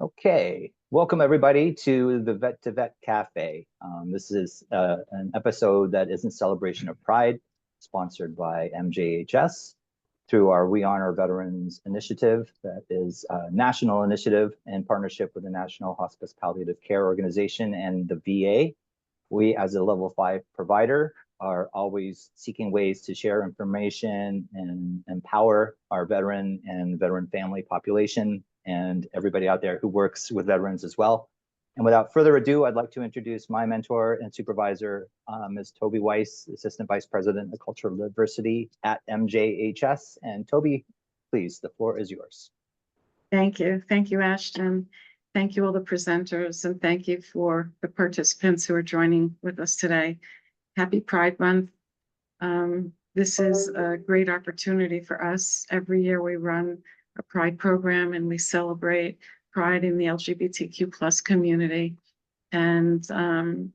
Okay, welcome everybody to the Vet to Vet Cafe. This is an episode that is in celebration of Pride, sponsored by MJHS through our We Honor Veterans initiative. That is a national initiative in partnership with the National Hospice Palliative Care Organization and the VA. We, as a level 5 provider, are always seeking ways to share information and empower our veteran and veteran family population and everybody out there who works with veterans as well. And without further ado, I'd like to introduce my mentor and supervisor, Ms. Toby Weiss, Assistant Vice President of Cultural Diversity at MJHS. And Toby, please, the floor is yours. Thank you. Thank you, Ashton. Thank you, all the presenters, and thank you for the participants who are joining with us today. Happy Pride Month. This is a great opportunity for us. Every year we run a Pride program and we celebrate Pride in the LGBTQ plus community. And I'm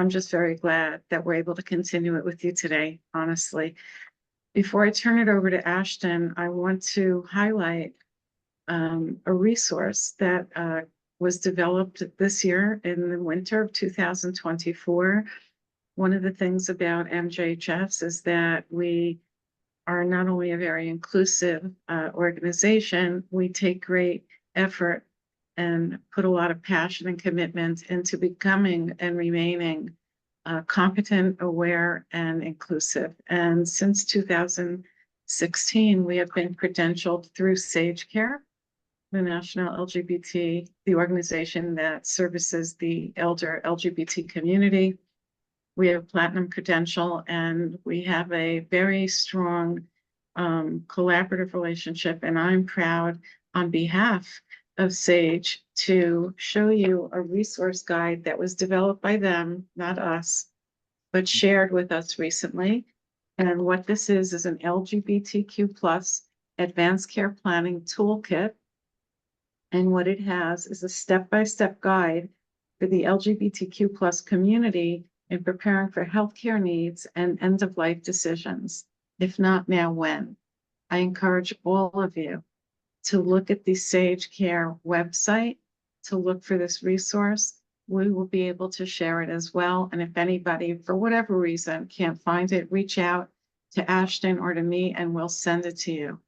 just very glad that we're able to continue it with you today, honestly. Before I turn it over to Ashton, I want to highlight a resource that was developed this year in the winter of 2024. One of the things about MJHS is that we are not only a very inclusive organization, we take great effort and put a lot of passion and commitment into becoming and remaining competent, aware, and inclusive. And since 2016, we have been credentialed through Sage Care, the National LGBT, the organization that services the elder LGBT community. We have platinum credential, and we have a very strong collaborative relationship. And I'm proud on behalf of Sage to show you a resource guide that was developed by them, not us, but shared with us recently. And what this is an LGBTQ plus advanced care planning toolkit. And what it has is a step-by-step guide for the LGBTQ plus community in preparing for healthcare needs and end-of-life decisions. If not now, when? I encourage all of you to look at the Sage Care website to look for this resource. We will be able to share it as well. And if anybody, for whatever reason, can't find it, reach out to Ashton or to me and we'll send it to you.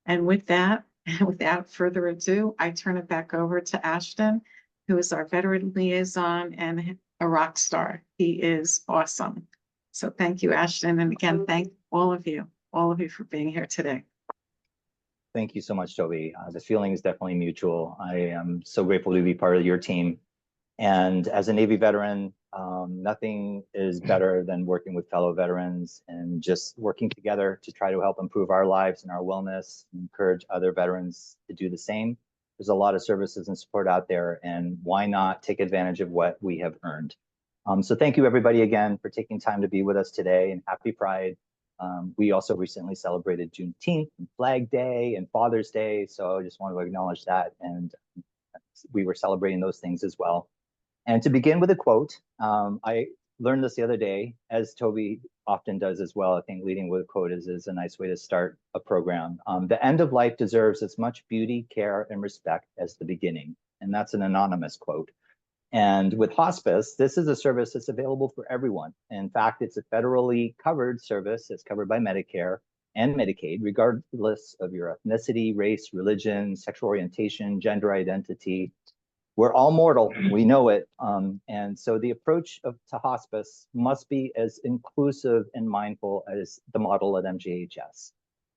And with that, without further ado, I turn it back over to Ashton, who is our veteran liaison and a rock star. He is awesome. So thank you, Ashton. And again, thank all of you for being here today. Thank you so much, Toby. The feeling is definitely mutual. I am so grateful to be part of your team. And as a Navy veteran, nothing is better than working with fellow veterans and just working together to try to help improve our lives and our wellness, and encourage other veterans to do the same. There's a lot of services and support out there, and why not take advantage of what we have earned? So thank you everybody again for taking time to be with us today, and happy Pride. We also recently celebrated Juneteenth and Flag Day and Father's Day, so I just want to acknowledge that, and we were celebrating those things as well. And to begin with a quote, I learned this the other day, as Toby often does as well. I think leading with a quote is a nice way to start a program. The end of life deserves as much beauty, care, and respect as the beginning. And that's an anonymous quote. And with hospice, this is a service that's available for everyone. In fact, it's a federally covered service. It's covered by Medicare and Medicaid, regardless of your ethnicity, race, religion, sexual orientation, gender identity. We're all mortal, we know it. And so the approach to hospice must be as inclusive and mindful as the model at MJHS.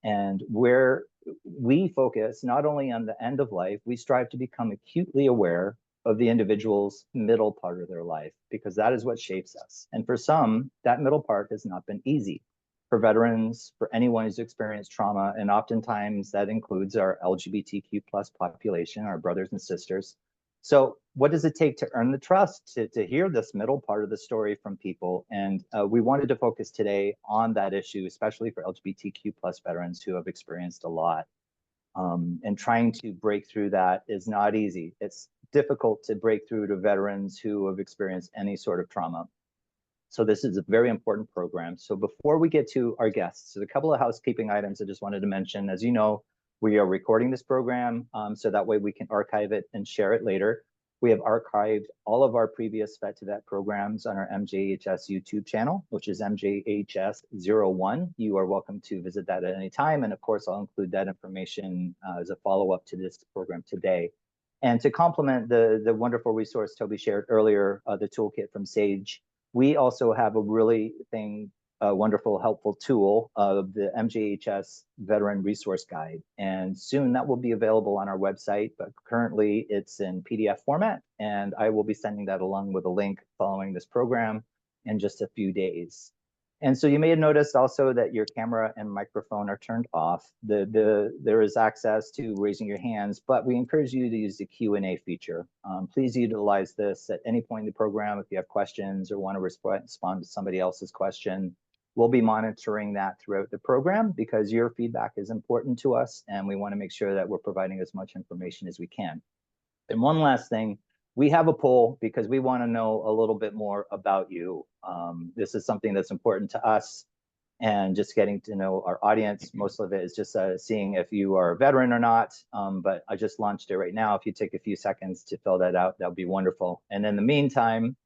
And where we focus not only on the end of life, we strive to become acutely aware of the individual's middle part of their life, because that is what shapes us. And for some, that middle part has not been easy. For veterans, for anyone who's experienced trauma, and oftentimes that includes our LGBTQ plus population, our brothers and sisters. So what does it take to earn the trust to hear this middle part of the story from people? And we wanted to focus today on that issue, especially for LGBTQ plus veterans who have experienced a lot. And trying to break through that is not easy. It's difficult to break through to veterans who have experienced any sort of trauma. So this is a very important program. So before we get to our guests, there's a couple of housekeeping items I just wanted to mention. As you know, We are recording this program so that way we can archive it and share it later. We have archived all of our previous Vet to Vet programs on our MJHS YouTube channel, which is MJHS01. You are welcome to visit that at any time. And of course, I'll include that information as a follow-up to this program today. And to complement the wonderful resource Toby shared earlier, the toolkit from Sage, we also have a really wonderful, helpful tool of the MJHS Veteran Resource Guide. And soon that will be available on our website, but currently it's in PDF format. And I will be sending that along with a link following this program in just a few days. And so you may have noticed also that your camera and microphone are turned off. There is access to raising your hands, but we encourage you to use the Q&A feature. Please utilize this at any point in the program if you have questions or want to respond to somebody else's question. We'll be monitoring that throughout the program because your feedback is important to us and we want to make sure that we're providing as much information as we can. And one last thing, we have a poll because we want to know a little bit more about you. This is something that's important to us and just getting to know our audience. Most of it is just seeing if you are a veteran or not, but I just launched it right now. If you take a few seconds to fill that out, that would be wonderful. And in the meantime,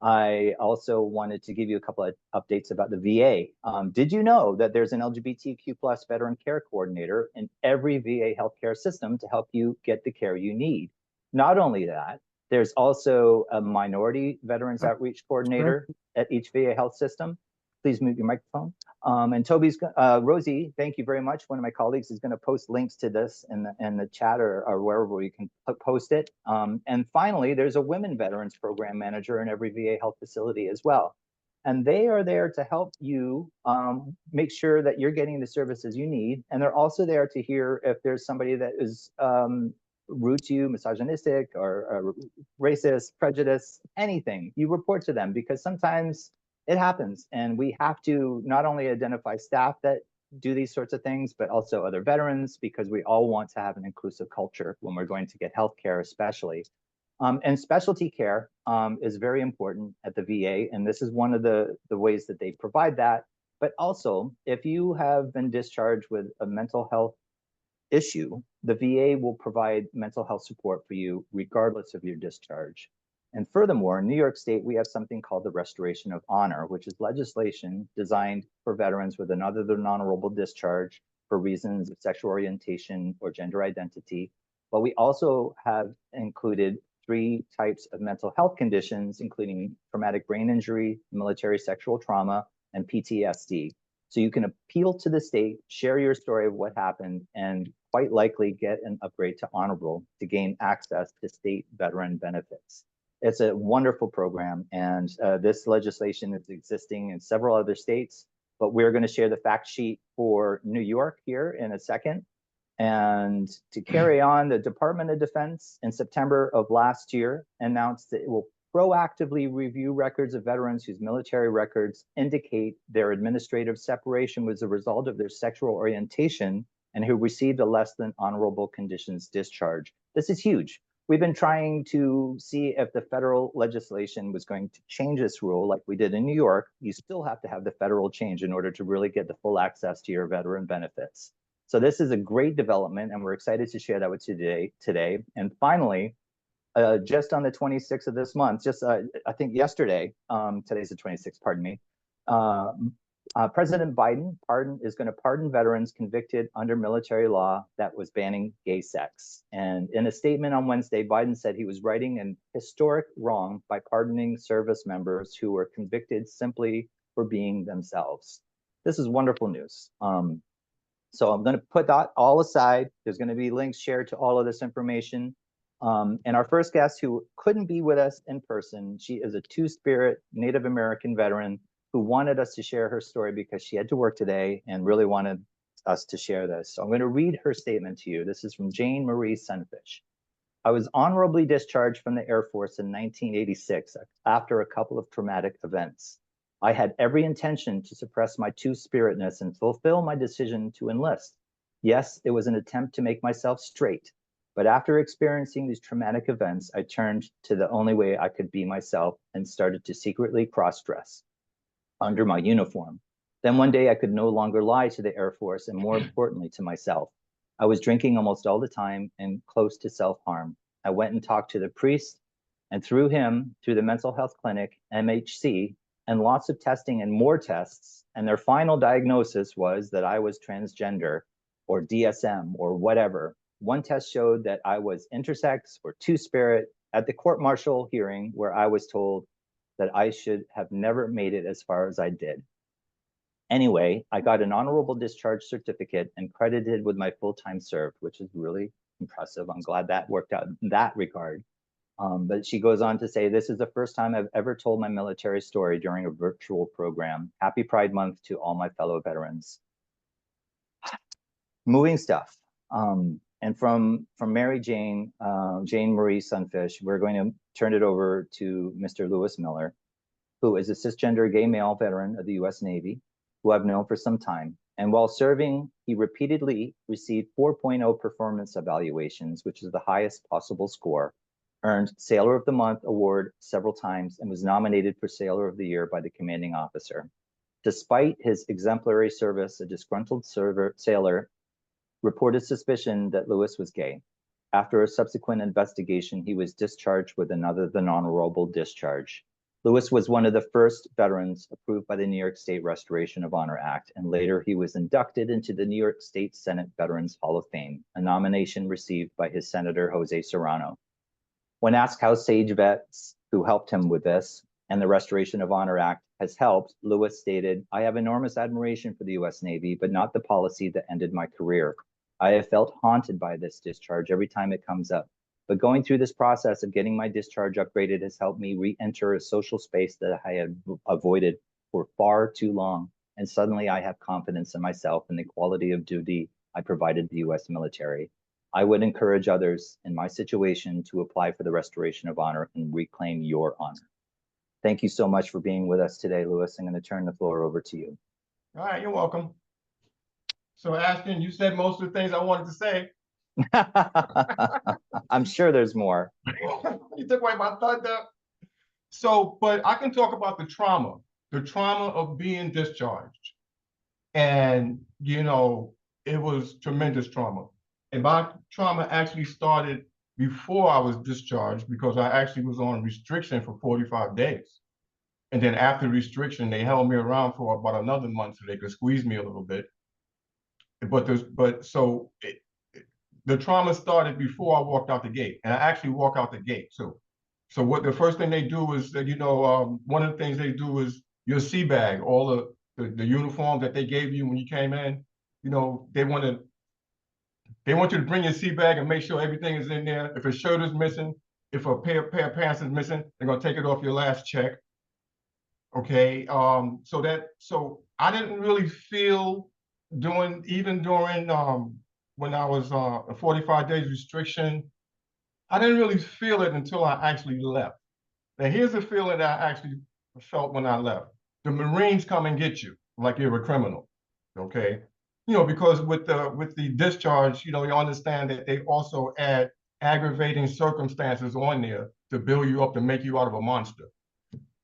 I also wanted to give you a couple of updates about the VA. Did you know that there's an LGBTQ plus veteran care coordinator in every VA healthcare system to help you get the care you need? Not only that, there's also a minority veterans outreach coordinator at each VA health system. Please mute your microphone. And Toby's, Rosie, thank you very much. One of my colleagues is going to post links to this in the chat or wherever you can post it. And finally, there's a women veterans program manager in every VA health facility as well. And they are there to help you make sure that you're getting the services you need. And they're also there to hear if there's somebody that is rude to you, misogynistic or racist, prejudice, anything. You report to them because sometimes it happens, and we have to not only identify staff that do these sorts of things, but also other veterans, because we all want to have an inclusive culture when we're going to get healthcare, especially. And specialty care is very important at the VA, and this is one of the ways that they provide that. But also, if you have been discharged with a mental health issue, the VA will provide mental health support for you regardless of your discharge. And furthermore, in New York State, we have something called the Restoration of Honor, which is legislation designed for veterans with an other than honorable discharge for reasons of sexual orientation or gender identity. But we also have included 3 types of mental health conditions, including traumatic brain injury, military sexual trauma, and PTSD. So you can appeal to the state, share your story of what happened, and quite likely get an upgrade to honorable to gain access to state veteran benefits. It's a wonderful program, and this legislation is existing in several other states, but we're going to share the fact sheet for New York here in a second. And to carry on, the Department of Defense in September of last year announced that it will proactively review records of veterans whose military records indicate their administrative separation was a result of their sexual orientation and who received a less than honorable conditions discharge. This is huge. We've been trying to see if the federal legislation was going to change this rule like we did in New York. You still have to have the federal change in order to really get the full access to your veteran benefits. So this is a great development, and we're excited to share that with you today. And finally, just on the 26th of this month, I think yesterday, today's the 26th, pardon me, President Biden is going to pardon veterans convicted under military law that was banning gay sex. And in a statement on Wednesday, Biden said he was righting an historic wrong by pardoning service members who were convicted simply for being themselves. This is wonderful news. So I'm going to put that all aside. There's going to be links shared to all of this information. And our first guest, who couldn't be with us in person, she is a Two-Spirit Native American veteran who wanted us to share her story because she had to work today and really wanted us to share this. So I'm going to read her statement to you. This is from Jane Marie Sunfish. I was honorably discharged from the Air Force in 1986 after a couple of traumatic events. I had every intention to suppress my two-spiritness and fulfill my decision to enlist. Yes, it was an attempt to make myself straight, but after experiencing these traumatic events, I turned to the only way I could be myself and started to secretly cross-dress under my uniform. Then one day I could no longer lie to the Air Force and, more importantly, to myself. I was drinking almost all the time and close to self-harm. I went and talked to the priest, and through him, through the mental health clinic, MHC, and lots of testing and more tests. And their final diagnosis was that I was transgender or DSM or whatever. One test showed that I was intersex or two-spirit at the court-martial hearing, where I was told that I should have never made it as far as I did. Anyway, I got an honorable discharge certificate and credited with my full-time served, which is really impressive. I'm glad that worked out in that regard. But she goes on to say, this is the first time I've ever told my military story during a virtual program. Happy Pride Month to all my fellow veterans. Moving stuff. And from Mary Jane, Jane Marie Sunfish, we're going to turn it over to Mr. Lewis Miller, who is a cisgender gay male veteran of the US Navy, who I've known for some time. And while serving, he repeatedly received 4.0 performance evaluations, which is the highest possible score, earned Sailor of the Month award several times, and was nominated for Sailor of the Year by the commanding officer. Despite his exemplary service, a disgruntled sailor reported suspicion that Lewis was gay. After a subsequent investigation, he was discharged with another than honorable discharge. Lewis was one of the first veterans approved by the New York State Restoration of Honor Act, and later he was inducted into the New York State Senate Veterans Hall of Fame, a nomination received by his Senator Jose Serrano. When asked how Sage Vets, who helped him with this, and the Restoration of Honor Act has helped, Lewis stated, I have enormous admiration for the US Navy, but not the policy that ended my career. I have felt haunted by this discharge every time it comes up. But going through this process of getting my discharge upgraded has helped me re-enter a social space that I had avoided for far too long. And suddenly I have confidence in myself and the quality of duty I provided the US military. I would encourage others in my situation to apply for the Restoration of Honor and reclaim your honor. Thank you so much for being with us today, Lewis. I'm going to turn the floor over to you. All right, you're welcome. So Ashton, you said most of the things I wanted to say. I'm sure there's more. You took away my thunder. So, but I can talk about the trauma of being discharged. And, you know, it was tremendous trauma. And my trauma actually started before I was discharged, because I actually was on restriction for 45 days. And then after restriction, they held me around for about another month so they could squeeze me a little bit. The trauma started before I walked out the gate, and I actually walk out the gate too. So what the first thing they do is that, one of the things they do is your sea bag, all the uniform that they gave you when you came in, they want you to bring your sea bag and make sure everything is in there. If a shirt is missing, if a pair of pants is missing, they're gonna take it off your last check. Okay, so I didn't really feel during when I was 45 days restriction, I didn't really feel it until I actually left. Now here's the feeling that I actually felt when I left. The Marines come and get you like you're a criminal, okay? Because with the discharge, you understand that they also add aggravating circumstances on there to build you up, to make you out of a monster.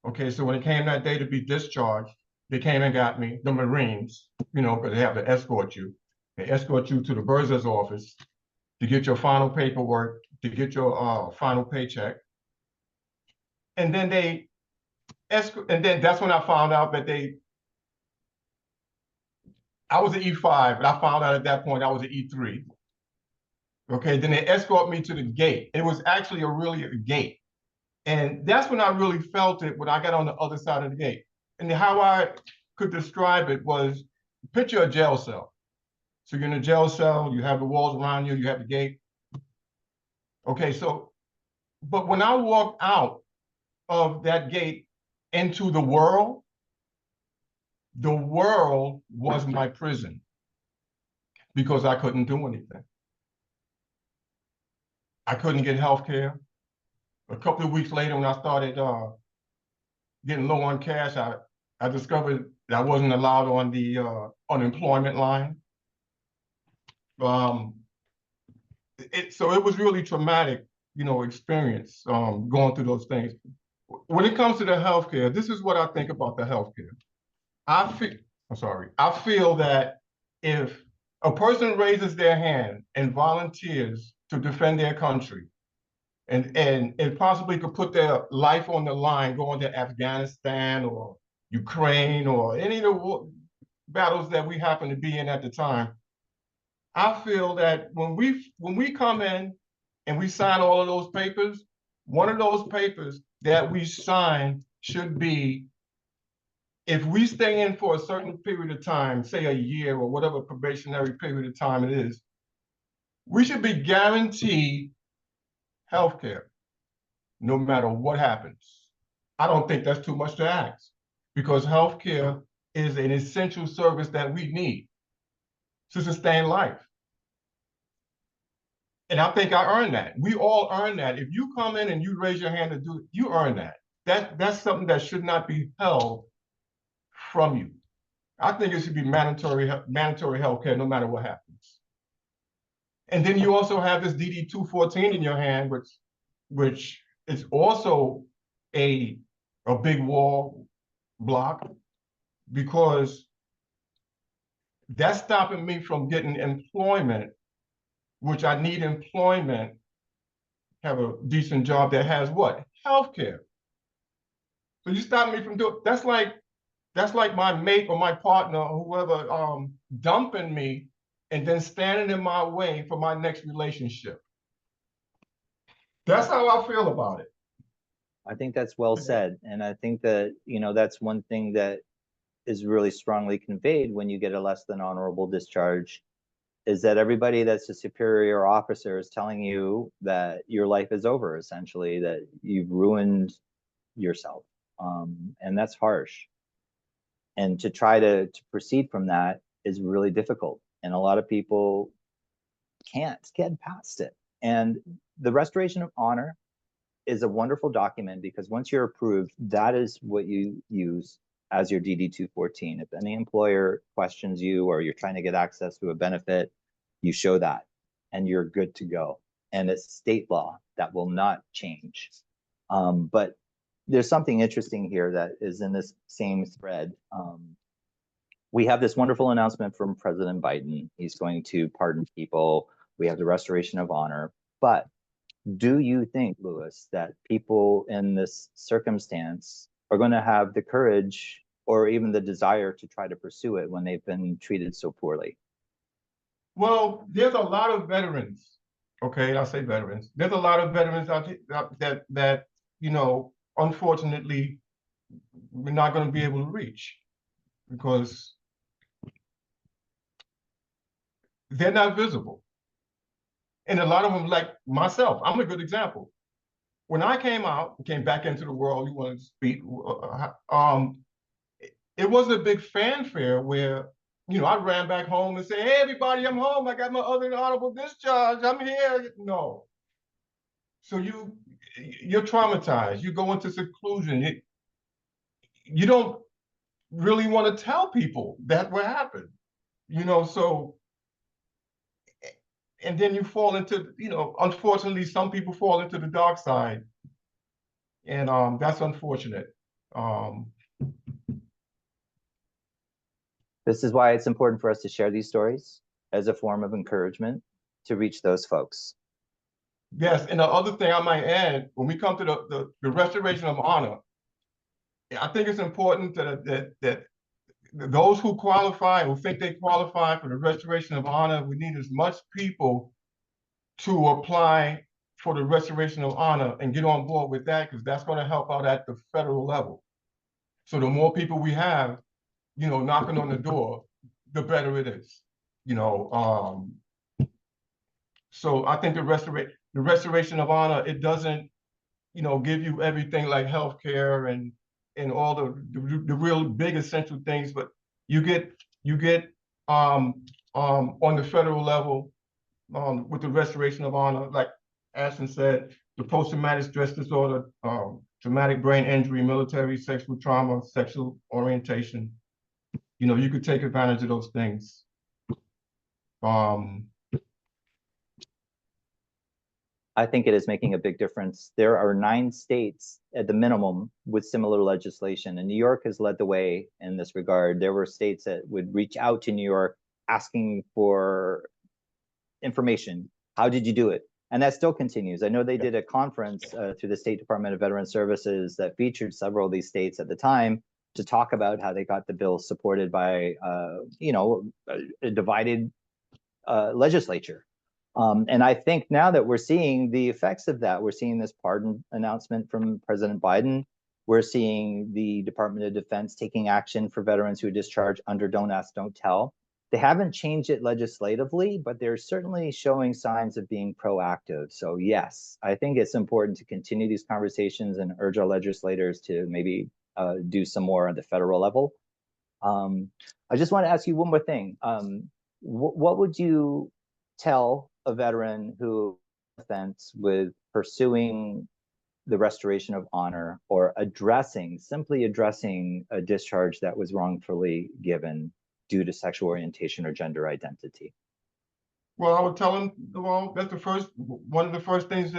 Okay, so when it came that day to be discharged, they came and got me, the Marines, because they have to escort you. They escort you to the bursar's office to get your final paperwork, to get your final paycheck. And then that's when I found out that I was an E5, and I found out at that point I was an E3. Okay, then they escort me to the gate. It was actually a gate. And that's when I really felt it, when I got on the other side of the gate. And how I could describe it was, picture a jail cell. So you're in a jail cell, you have the walls around you, you have the gate. Okay, but when I walked out of that gate into the world was my prison, because I couldn't do anything. I couldn't get health care. A couple of weeks later, when I started getting low on cash, I discovered that I wasn't allowed on the unemployment line. So it was really traumatic, experience going through those things. When it comes to the healthcare, this is what I think about the healthcare. I feel that if a person raises their hand and volunteers to defend their country and possibly could put their life on the line going to Afghanistan or Ukraine or any of the battles that we happen to be in at the time, I feel that when we come in and we sign all of those papers, one of those papers that we sign should be, if we stay in for a certain period of time, say a year or whatever probationary period of time it is, we should be guaranteed healthcare no matter what happens. I don't think that's too much to ask, because healthcare is an essential service that we need to sustain life. And I think I earned that. We all earn that. If you come in and you raise your hand to do it, you earn that. That's something that should not be held from you. I think it should be mandatory healthcare no matter what happens. And then you also have this DD 214 in your hand, which is also a big wall block, because that's stopping me from getting employment, which I need employment, have a decent job that has what? Healthcare. So you stop me from doing, that's like my mate or my partner or whoever dumping me and then standing in my way for my next relationship. That's how I feel about it. I think that's well said. And I think that, that's one thing that is really strongly conveyed when you get a less than honorable discharge, is that everybody that's a superior officer is telling you that your life is over, essentially, that you've ruined yourself. And that's harsh. And to try to proceed from that is really difficult. And a lot of people can't get past it. And the restoration of honor is a wonderful document, because once you're approved, that is what you use as your DD 214. If any employer questions you or you're trying to get access to a benefit, you show that and you're good to go. And it's state law that will not change. But there's something interesting here that is in this same thread. We have this wonderful announcement from President Biden. He's going to pardon people. We have the restoration of honor. But do you think, Louis, that people in this circumstance are going to have the courage or even the desire to try to pursue it when they've been treated so poorly? Well, there's a lot of veterans. Okay, I'll say veterans. There's a lot of veterans out there that unfortunately, we're not going to be able to reach, because they're not visible. And a lot of them, like myself, I'm a good example. When I came back into the world, you want to speak, it wasn't a big fanfare where, I ran back home and said, hey, everybody, I'm home. I got my other honorable discharge. I'm here. No. So you're traumatized. You go into seclusion. You don't really want to tell people that what happened, so, and then you fall into, unfortunately, some people fall into the dark side, and that's unfortunate. This is why it's important for us to share these stories as a form of encouragement to reach those folks. Yes, and the other thing I might add, when we come to the restoration of honor, I think it's important that those who qualify, who think they qualify for the restoration of honor, we need as much people to apply for the restoration of honor and get on board with that, because that's going to help out at the federal level. So the more people we have, knocking on the door, the better it is. So I think the restoration of honor, it doesn't, give you everything like healthcare and all the real big essential things, but you get on the federal level with the restoration of honor, like Ashton said, the post-traumatic stress disorder, traumatic brain injury, military, sexual trauma, sexual orientation. You could take advantage of those things. I think it is making a big difference. There are 9 states at the minimum with similar legislation, and New York has led the way in this regard. There were states that would reach out to New York asking for information. How did you do it? And that still continues. I know they did a conference through the State Department of Veteran Services that featured several of these states at the time to talk about how they got the bill supported by, a divided legislature. And I think now that we're seeing the effects of that, we're seeing this pardon announcement from President Biden. We're seeing the Department of Defense taking action for veterans who are discharged under Don't Ask, Don't Tell. They haven't changed it legislatively, but they're certainly showing signs of being proactive. So yes, I think it's important to continue these conversations and urge our legislators to maybe do some more at the federal level. I just want to ask you one more thing. What would you tell a veteran who offense with pursuing the restoration of honor or simply addressing a discharge that was wrongfully given due to sexual orientation or gender identity? Well, I would tell them, well, that's one of the first things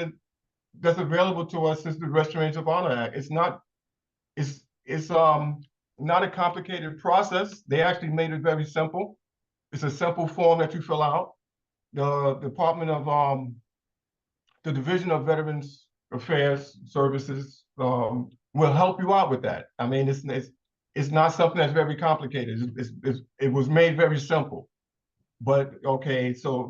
that's available to us is the Restoration of Honor Act. It's not a complicated process. They actually made it very simple. It's a simple form that you fill out. The the Division of Veterans Affairs Services will help you out with that. I mean, it's not something that's very complicated. It was made very simple. But okay, so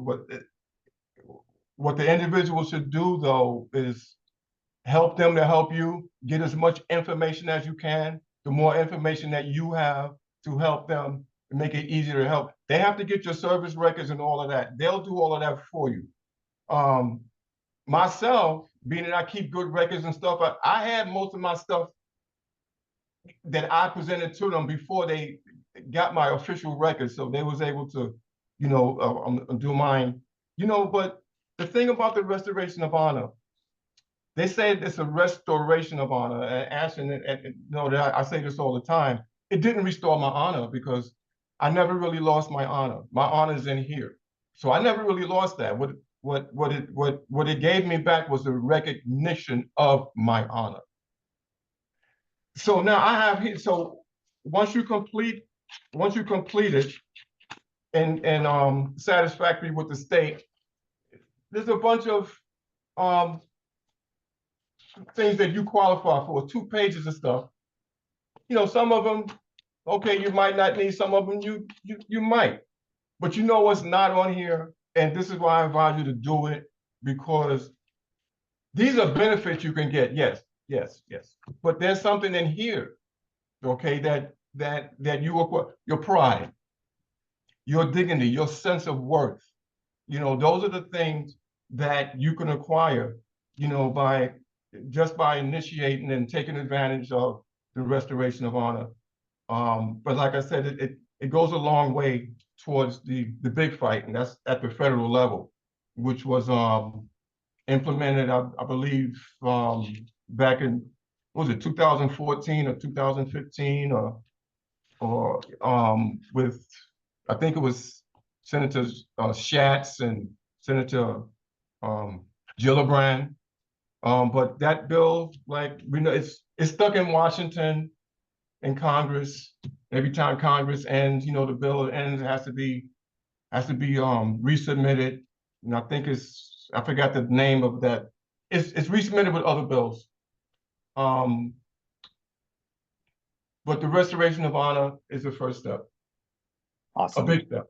what the individual should do though is help them to help you get as much information as you can. The more information that you have to help them, make it easier to help. They have to get your service records and all of that. They'll do all of that for you. Myself, being that I keep good records and stuff, I had most of my stuff that I presented to them before they got my official records, so they was able to, do mine. But the thing about the Restoration of Honor, they say it's a restoration of honor. And Ashton, I say this all the time. It didn't restore my honor because I never really lost my honor. My honor is in here, so I never really lost that. What it gave me back was the recognition of my honor. So now I have here. So once you complete it and satisfactory with the state, there's a bunch of things that you qualify for, 2 pages of stuff. Some of them, okay, you might not need. Some of them you might, but what's not on here, and this is why I advise you to do it, because these are benefits you can get. Yes, but there's something in here, okay, that your pride, your dignity, your sense of worth. Those are the things that you can acquire, by initiating and taking advantage of the Restoration of Honor. But like I said, it goes a long way towards the big fight, and that's at the federal level, which was implemented, I believe, back in, what was it, 2014 or 2015, or with, I think it was Senator Schatz and Senator Gillibrand. But that bill, like we know, it's stuck in Washington and Congress. Every time Congress ends, the bill ends, it has to be resubmitted. And I think I forgot the name of that. It's resubmitted with other bills. But the Restoration of Honor is the first step. Awesome. A big step.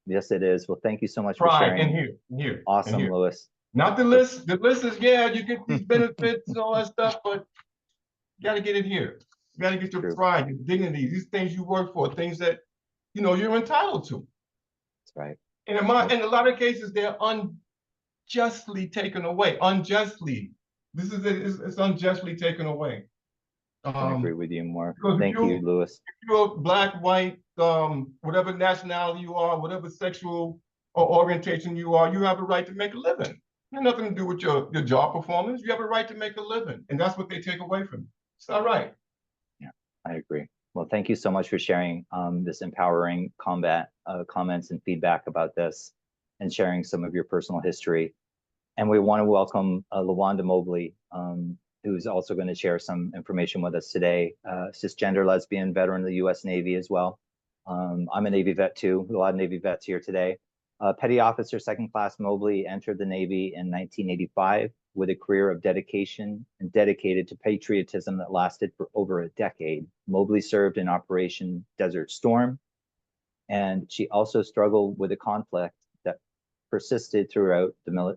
Yes, it is. Well, thank you so much for sharing. In here. Awesome, in here. Louis. Not the list. The list is, you get these benefits and all that stuff, but you got to get in here. You got to get your pride, your dignity, these things you work for, things that, you're entitled to. That's right. And in a lot of cases, they're unjustly taken away. Unjustly. It's unjustly taken away. I agree with you more. Because Thank you, Louis. If you're black, white, whatever nationality you are, whatever sexual or orientation you are, you have a right to make a living. It has nothing to do with your job performance. You have a right to make a living, and that's what they take away from you. It's not right. Yeah, I agree. Well, thank you so much for sharing this empowering comments and feedback about this, and sharing some of your personal history. And we want to welcome LaWanda Mobley, who's also going to share some information with us today. Cisgender lesbian veteran of the U.S. Navy as well. I'm a Navy vet too, a lot of Navy vets here today. Petty Officer Second Class Mobley entered the Navy in 1985 with a career of dedication and dedicated to patriotism that lasted for over a decade. Mobley served in Operation Desert Storm, and she also struggled with a conflict that persisted throughout the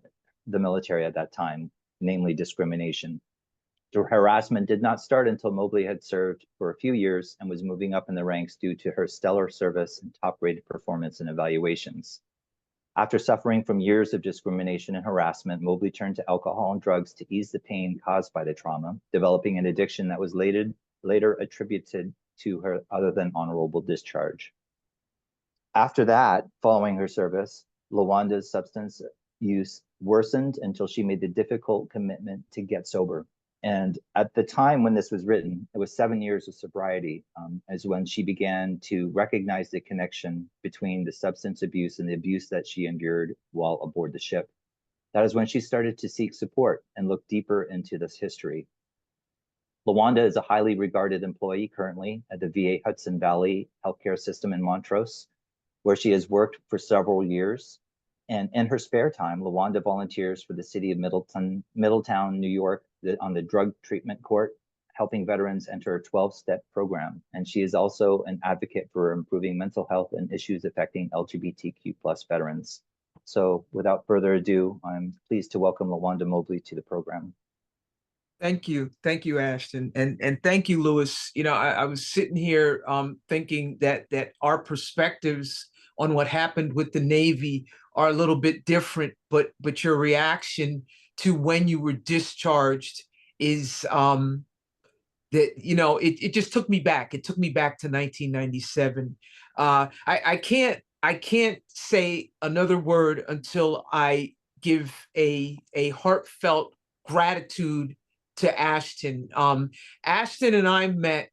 military at that time, namely discrimination. The harassment did not start until Mobley had served for a few years and was moving up in the ranks due to her stellar service and top-rated performance in evaluations. After suffering from years of discrimination and harassment, Mobley turned to alcohol and drugs to ease the pain caused by the trauma, developing an addiction that was later attributed to her other than honorable discharge. After that, following her service, LaWanda's substance use worsened until she made the difficult commitment to get sober. And at the time when this was written, it was 7 years of sobriety, as when she began to recognize the connection between the substance abuse and the abuse that she endured while aboard the ship. That is when she started to seek support and look deeper into this history. LaWanda is a highly regarded employee currently at the VA Hudson Valley Healthcare System in Montrose, where she has worked for several years. And in her spare time, LaWanda volunteers for the city of Middletown, New York, on the drug treatment court, helping veterans enter a 12-step program. And she is also an advocate for improving mental health and issues affecting LGBTQ plus veterans. So without further ado, I'm pleased to welcome LaWanda Mobley to the program. Thank you, Ashton, and thank you, Louis. You know, I was sitting here thinking that our perspectives on what happened with the Navy are a little bit different, but your reaction to when you were discharged is that, you know, it just took me back. It took me back to 1997. I can't say another word until I give a heartfelt gratitude to Ashton. Ashton and I met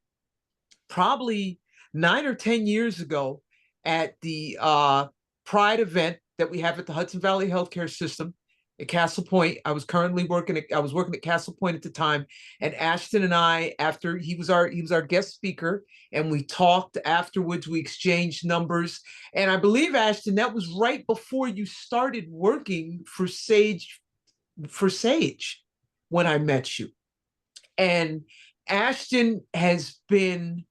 probably 9 or 10 years ago at the Pride event that we have at the Hudson Valley Healthcare System at Castle Point. I was working at Castle Point at the time, and Ashton and I, after he was our guest speaker, and we talked afterwards. We exchanged numbers, and I believe, Ashton, that was right before you started working for Sage when I met you. And Ashton has been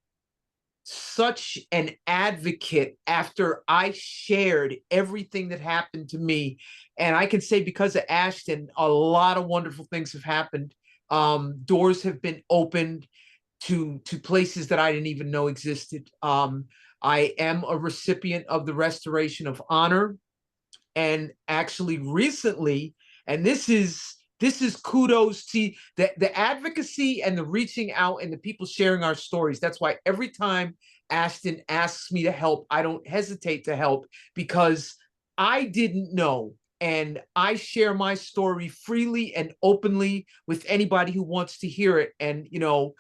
such an advocate after I shared everything that happened to me. And I can say, because of Ashton, a lot of wonderful things have happened. Doors have been opened to places that I didn't even know existed. I am a recipient of the Restoration of Honor. And actually recently, and this is kudos to the advocacy and the reaching out and the people sharing our stories. That's why every time Ashton asks me to help, I don't hesitate to help, because I didn't know. And I share my story freely and openly with anybody who wants to hear it. And, you know,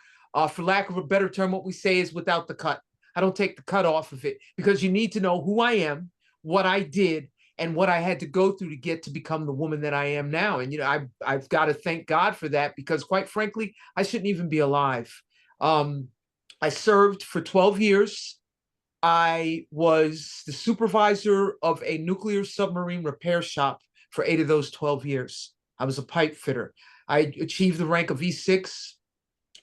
for lack of a better term, what we say is without the cut. I don't take the cut off of it, because you need to know who I am, what I did, and what I had to go through to get to become the woman that I am now. And, you know, I've got to thank God for that, because quite frankly, I shouldn't even be alive. I served for 12 years. I was the supervisor of a nuclear submarine repair shop for 8 of those 12 years. I was a pipe fitter. I achieved the rank of E6,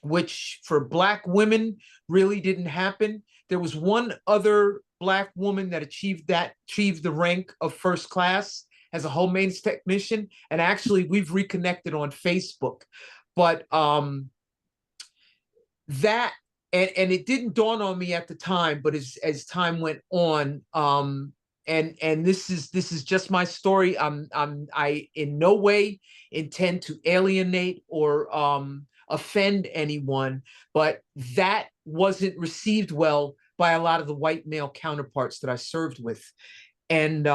which for Black women really didn't happen. There was one other Black woman that achieved the rank of first class as a home maintenance technician. And actually, we've reconnected on Facebook. But that, and it didn't dawn on me at the time, but as time went on, and this is just my story. I in no way intend to alienate or offend anyone, but that wasn't received well by a lot of the white male counterparts that I served with. And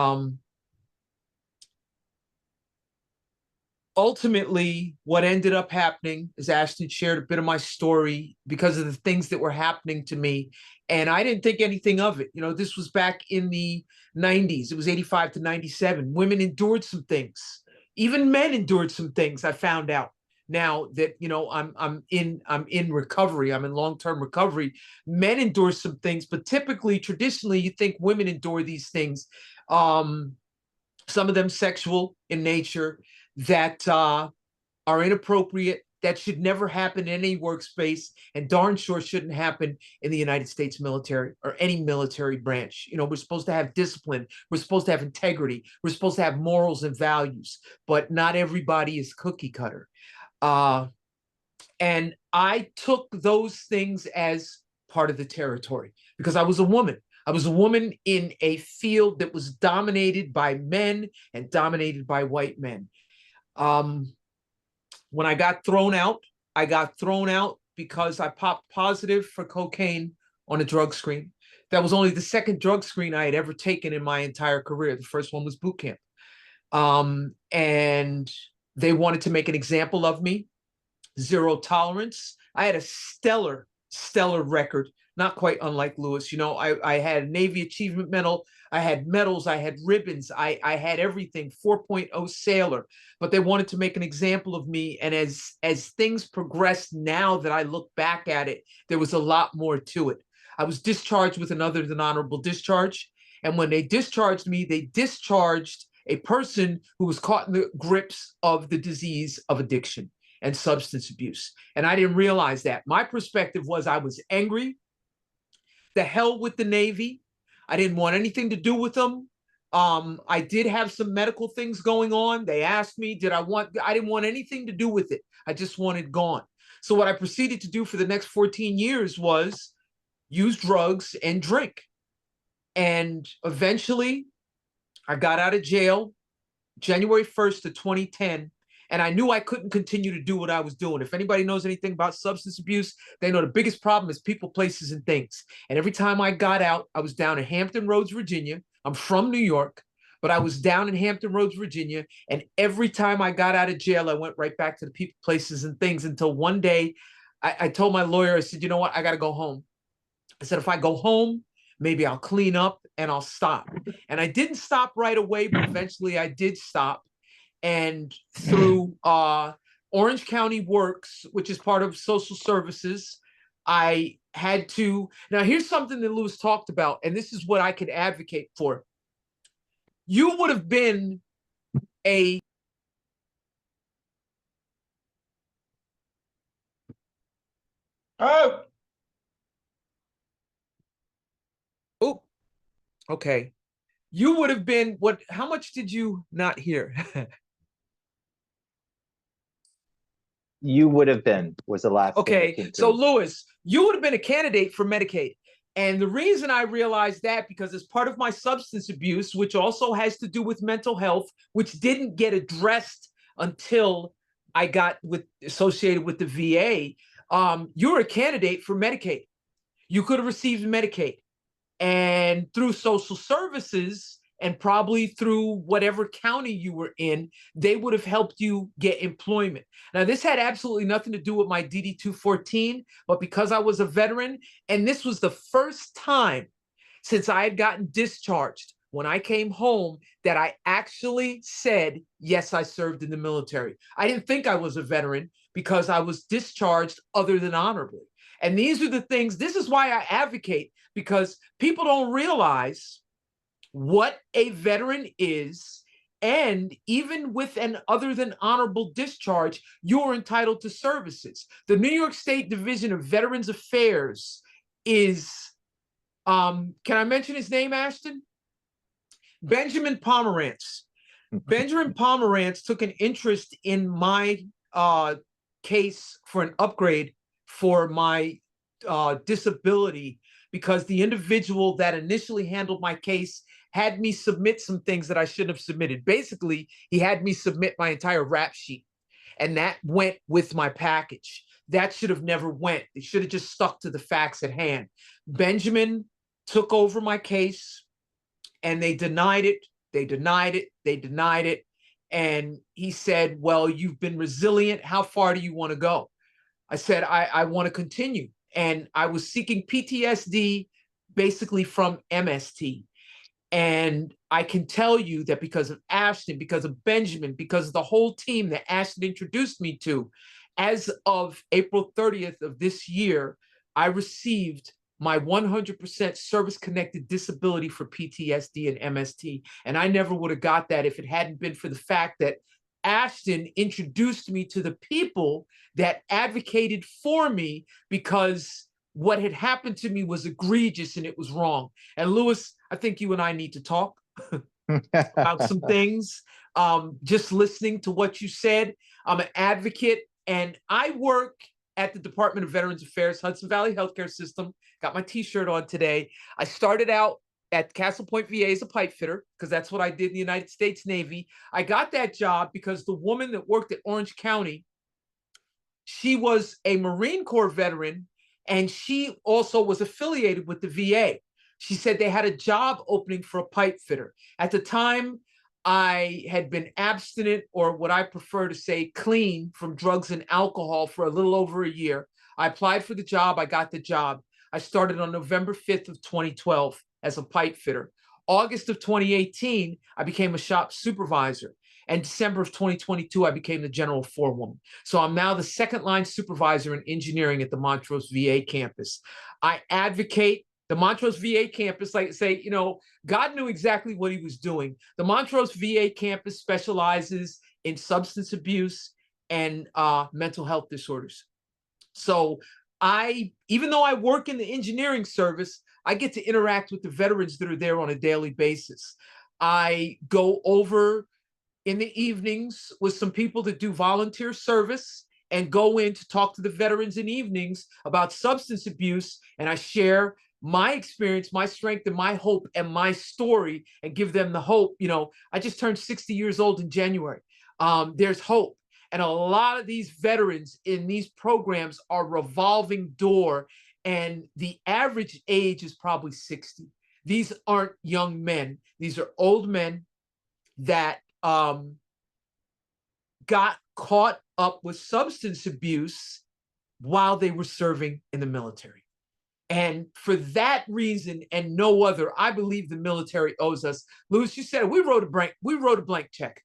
ultimately, what ended up happening is Ashton shared a bit of my story because of the things that were happening to me. And I didn't think anything of it. You know, this was back in the 90s. It was 85 to 97. Women endured some things. Even men endured some things, I found out. now that, you know, I'm in recovery, I'm in long-term recovery. Men endure some things, but typically, traditionally, you think women endure these things. Some of them sexual in nature, that are inappropriate, that should never happen in any workspace, and darn sure shouldn't happen in the United States military or any military branch. You know, we're supposed to have discipline, we're supposed to have integrity, we're supposed to have morals and values, but not everybody is cookie cutter. And I took those things as part of the territory because I was a woman. I was a woman in a field that was dominated by men and dominated by white men. When I got thrown out because I popped positive for cocaine on a drug screen. That was only the second drug screen I had ever taken in my entire career. The first one was boot camp. And they wanted to make an example of me. Zero tolerance. I had a stellar record, not quite unlike Lewis. You know, I had a Navy Achievement Medal, I had medals, I had ribbons, I had everything, 4.0 sailor, but they wanted to make an example of me. And as things progressed, now that I look back at it, there was a lot more to it. I was discharged with an other than honorable discharge. And when they discharged me, they discharged a person who was caught in the grips of the disease of addiction and substance abuse. And I didn't realize that. My perspective was I was angry. The hell with the Navy. I didn't want anything to do with them. I did have some medical things going on. They asked me, I didn't want anything to do with it. I just wanted gone. So what I proceeded to do for the next 14 years was use drugs and drink. And eventually I got out of jail January 1st of 2010. And I knew I couldn't continue to do what I was doing. If anybody knows anything about substance abuse, they know the biggest problem is people, places, and things. And every time I got out, I was down in Hampton Roads, Virginia. I'm from New York, but I was down in Hampton Roads, Virginia. And every time I got out of jail, I went right back to the people, places, and things until one day I told my lawyer, I said, you know what? I got to go home. I said, if I go home, maybe I'll clean up and I'll stop. And I didn't stop right away, but eventually I did stop. And through Orange County Works, which is part of social services, I had to, now here's something that Lewis talked about, and this is what I could advocate for. You would have been a Oh, okay. You would have been what, how much did you not hear? You would have been was the last thing that Okay, came so through. Lewis, you would have been a candidate for Medicaid. And the reason I realized that, because as part of my substance abuse, which also has to do with mental health, which didn't get addressed until I got associated with the VA, you're a candidate for Medicaid. You could have received Medicaid. And through social services, and probably through whatever county you were in, they would have helped you get employment. Now, this had absolutely nothing to do with my DD 214, but because I was a veteran, and this was the first time since I had gotten discharged when I came home that I actually said, yes, I served in the military. I didn't think I was a veteran because I was discharged other than honorably. And these are the things, this is why I advocate, because people don't realize what a veteran is. And even with an other than honorable discharge, you're entitled to services. The New York State Division of Veterans Affairs is, can I mention his name, Ashton? Benjamin Pomerantz. Benjamin Pomerantz took an interest in my case for an upgrade for my disability, because the individual that initially handled my case had me submit some things that I shouldn't have submitted. Basically, he had me submit my entire rap sheet, and that went with my package. That should have never went. It should have just stuck to the facts at hand. Benjamin took over my case, and they denied it. They denied it. They denied it. And he said, well, you've been resilient. How far do you want to go? I said, I want to continue. And I was seeking PTSD basically from MST. And I can tell you that because of Ashton, because of Benjamin, because of the whole team that Ashton introduced me to, As of April 30th of this year, I received my 100% service-connected disability for PTSD and MST. And I never would have got that if it hadn't been for the fact that Ashton introduced me to the people that advocated for me, because what had happened to me was egregious and it was wrong. And Louis, I think you and I need to talk about some things. Just listening to what you said, I'm an advocate, and I work at the Department of Veterans Affairs, Hudson Valley Healthcare System. Got my t-shirt on today. I started out at Castle Point VA as a pipe fitter, because that's what I did in the United States Navy. I got that job because the woman that worked at Orange County, she was a Marine Corps veteran, and she also was affiliated with the VA. She said they had a job opening for a pipe fitter. At the time, I had been abstinent, or what I prefer to say, clean from drugs and alcohol for a little over a year. I applied for the job. I got the job. I started on November 5th of 2012 as a pipe fitter. August of 2018, I became a shop supervisor. And December of 2022, I became the general forewoman. So I'm now the second line supervisor in engineering at the Montrose VA campus. I advocate the Montrose VA campus, like say, you know, God knew exactly what he was doing. The Montrose VA campus specializes in substance abuse and mental health disorders. So even though I work in the engineering service, I get to interact with the veterans that are there on a daily basis. I go over in the evenings with some people that do volunteer service and go in to talk to the veterans in evenings about substance abuse. And I share my experience, my strength, and my hope and my story, and give them the hope. You know, I just turned 60 years old in January. There's hope. And a lot of these veterans in these programs are revolving door, and the average age is probably 60. These aren't young men. These are old men that got caught up with substance abuse while they were serving in the military. And for that reason and no other, I believe the military owes us. Louis, you said we wrote a blank check.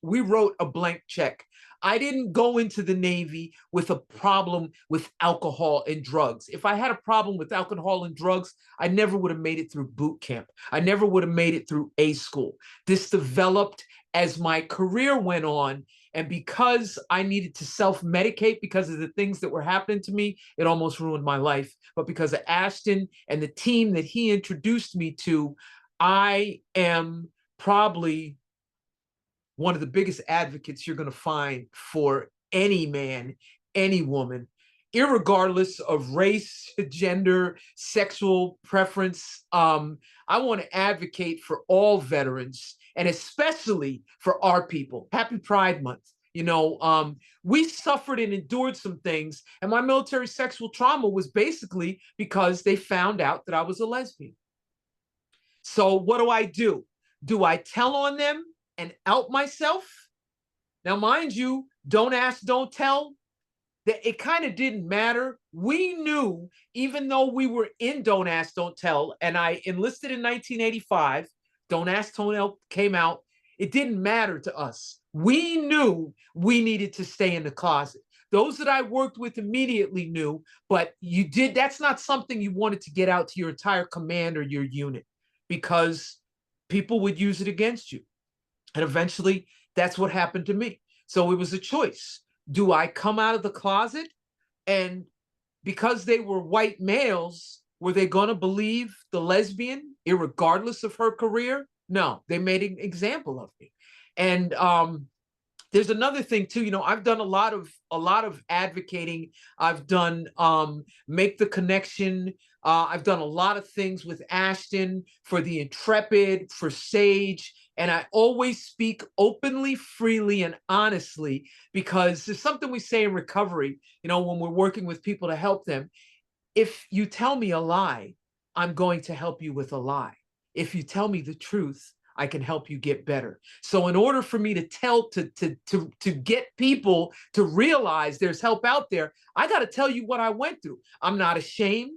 We wrote a blank check. I didn't go into the Navy with a problem with alcohol and drugs. If I had a problem with alcohol and drugs, I never would have made it through boot camp. I never would have made it through A school. This developed as my career went on. And because I needed to self-medicate because of the things that were happening to me, it almost ruined my life. But because of Ashton and the team that he introduced me to, I am probably one of the biggest advocates you're going to find for any man, any woman, irregardless of race, gender, sexual preference. I want to advocate for all veterans, and especially for our people. Happy Pride Month. You know, we suffered and endured some things, and my military sexual trauma was basically because they found out that I was a lesbian. So what do? Do I tell on them and out myself? Now, mind you, don't ask, don't tell, that it kind of didn't matter. We knew, even though we were in Don't Ask, Don't Tell, and I enlisted in 1985, Don't Ask, Don't Tell came out, it didn't matter to us. We knew we needed to stay in the closet. Those that I worked with immediately knew, but that's not something you wanted to get out to your entire command or your unit, because people would use it against you. And eventually, that's what happened to me. So it was a choice. Do I come out of the closet? And because they were white males, were they going to believe the lesbian, irregardless of her career? No, they made an example of me. And there's another thing too. You know, I've done a lot of advocating. I've done Make the Connection. I've done a lot of things with Ashton, for the Intrepid, for SAGE. And I always speak openly, freely, and honestly, because there's something we say in recovery, you know, when we're working with people to help them. If you tell me a lie, I'm going to help you with a lie. If you tell me the truth, I can help you get better. So in order for me to get people to realize there's help out there, I got to tell you what I went through. I'm not ashamed.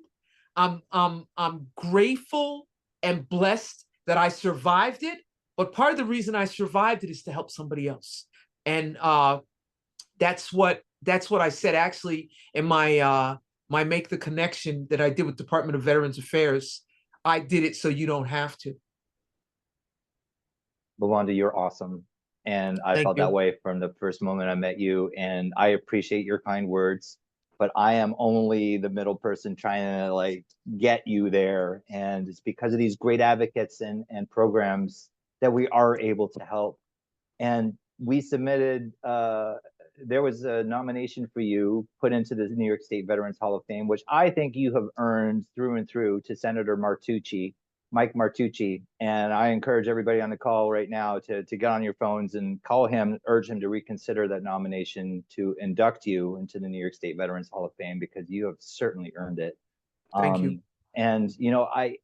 I'm grateful and blessed that I survived it. But part of the reason I survived it is to help somebody else. And that's what that's what I said actually in my Make the Connection that I did with Department of Veterans Affairs. I did it so you don't have to. Lawanda, you're awesome. And I Thank felt that you. way from the first moment I met you. And I appreciate your kind words, but I am only the middle person trying to like get you there. And it's because of these great advocates and programs that we are able to help. And we submitted, there was a nomination for you put into the New York State Veterans Hall of Fame, which I think you have earned through and through, to Senator Mike Martucci. And I encourage everybody on the call right now to get on your phones and call him, urge him to reconsider that nomination to induct you into the New York State Veterans Hall of Fame, because you have certainly earned it. Thank you. And you know, I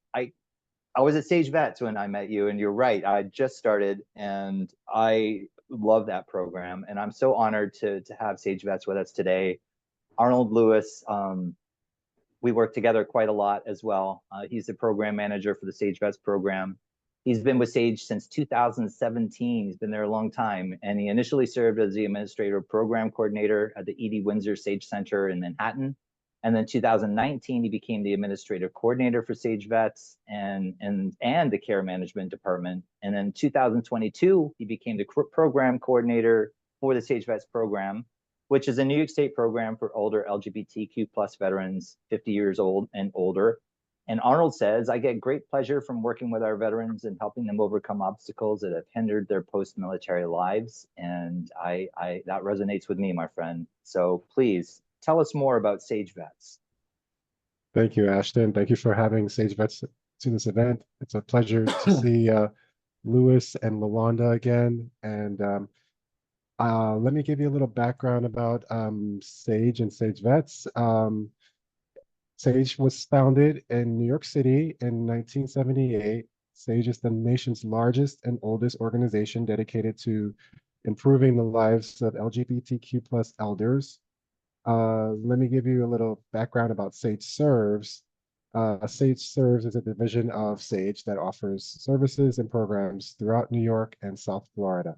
was at Sage Vets when I met you, and you're right, I just started, and I love that program, and I'm so honored to have Sage Vets with us today. Arnold Lewis, we work together quite a lot as well. He's the program manager for the Sage Vets program. He's been with Sage since 2017. He's been there a long time, and he initially served as the administrative program coordinator at the Edie Windsor Sage Center in Manhattan. And then 2019, he became the administrative coordinator for Sage Vets and the care management department. And then 2022, he became the program coordinator for the Sage Vets program, which is a New York State program for older LGBTQ plus veterans, 50 years old and older. And Arnold says, I get great pleasure from working with our veterans and helping them overcome obstacles that have hindered their post-military lives. And that resonates with me, my friend. So please tell us more about Sage Vets. Thank you, Ashton. Thank you for having Sage Vets to this event. It's a pleasure to see Louis and Lawanda again. And let me give you a little background about Sage and Sage Vets. Sage was founded in New York City in 1978. Sage is the nation's largest and oldest organization dedicated to improving the lives of LGBTQ plus elders. Let me give you a little background about Sage Serves. Sage Serves is a division of Sage that offers services and programs throughout New York and South Florida.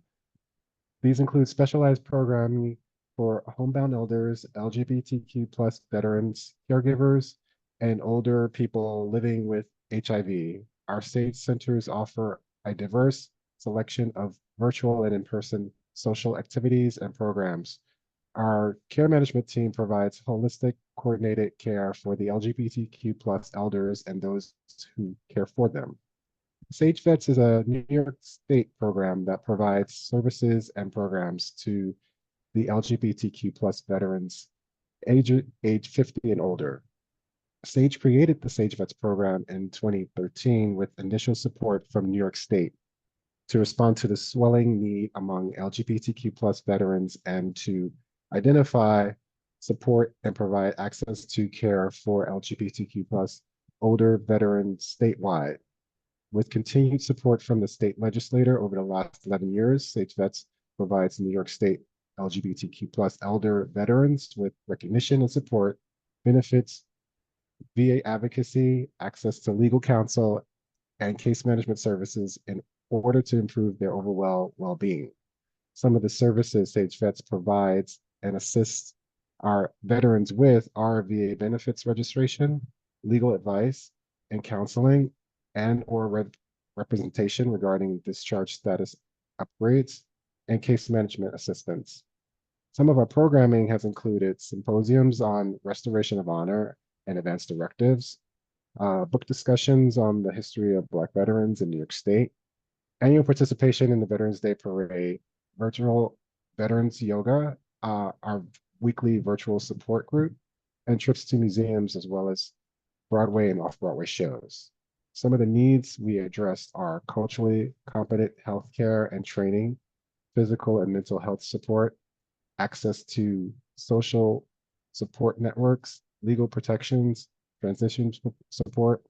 These include specialized programming for homebound elders, LGBTQ plus veterans, caregivers, and older people living with HIV. Our Sage centers offer a diverse selection of virtual and in-person social activities and programs. Our care management team provides holistic, coordinated care for the LGBTQ plus elders and those who care for them. Sage Vets is a New York State program that provides services and programs to the LGBTQ plus veterans age 50 and older. Sage created the Sage Vets program in 2013 with initial support from New York State to respond to the swelling need among LGBTQ plus veterans and to identify, support, and provide access to care for LGBTQ plus older veterans statewide. With continued support from the state legislature over the last 11 years, Sage Vets provides New York State LGBTQ plus elder veterans with recognition and support, benefits, VA advocacy, access to legal counsel, and case management services in order to improve their overall well-being. Some of the services Sage Vets provides and assists our veterans with are VA benefits registration, legal advice, and counseling, and or representation regarding discharge status upgrades, and case management assistance. Some of our programming has included symposiums on restoration of honor and advanced directives, book discussions on the history of Black veterans in New York State, annual participation in the Veterans Day Parade, virtual veterans yoga, our weekly virtual support group, and trips to museums as well as Broadway and off-Broadway shows. Some of the needs we addressed are culturally competent healthcare and training, physical and mental health support, access to social support networks, legal protections, transition support,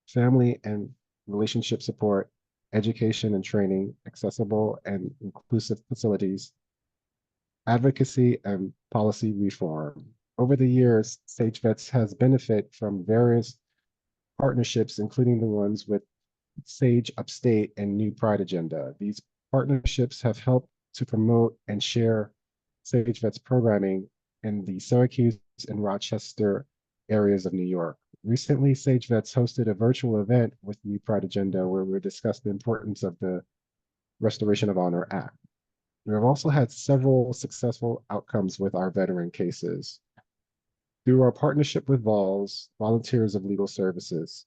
family and relationship support, education and training, accessible and inclusive facilities, advocacy and policy reform. Over the years, Sage Vets has benefited from various partnerships, including the ones with Sage Upstate and New Pride Agenda. These partnerships have helped to promote and share Sage Vets programming in the Syracuse and Rochester areas of New York. Recently, Sage Vets hosted a virtual event with the Pride Agenda where we discussed the importance of the Restoration of Honor Act. We have also had several successful outcomes with our veteran cases. Through our partnership with VOLS, Volunteers of Legal Services,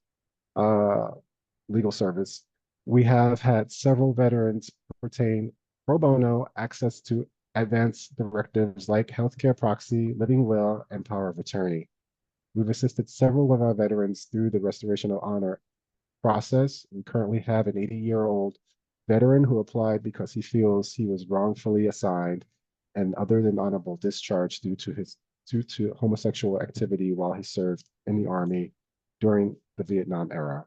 Legal Service, we have had several veterans obtain pro bono access to advanced directives like healthcare proxy, living will, and power of attorney. We've assisted several of our veterans through the Restoration of Honor process. We currently have an 80-year-old veteran who applied because he feels he was wrongfully assigned and other than honorable discharge due to homosexual activity while he served in the Army during the Vietnam era.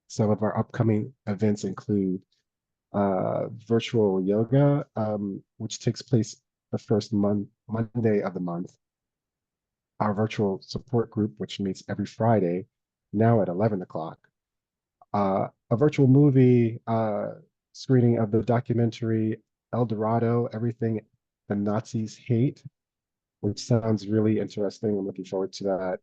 Some of our upcoming events include virtual yoga, which takes place the first Monday of the month. Our virtual support group, which meets every Friday, now at 11 o'clock. A virtual movie screening of the documentary El Dorado, Everything the Nazis Hate, which sounds really interesting. I'm looking forward to that.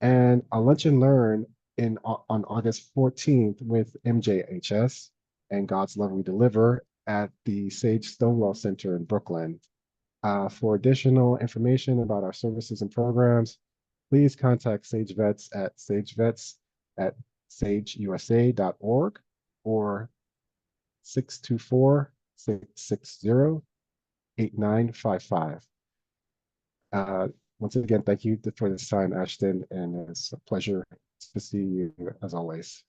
And a lunch and learn on August 14th with MJHS and God's Love We Deliver at the Sage Stonewall Center in Brooklyn. For additional information about our services and programs, please contact Sage Vets at sagevets@sageusa.org or 624-660-8955. Once again, thank you for this time, Ashton, and it's a pleasure to see you as always.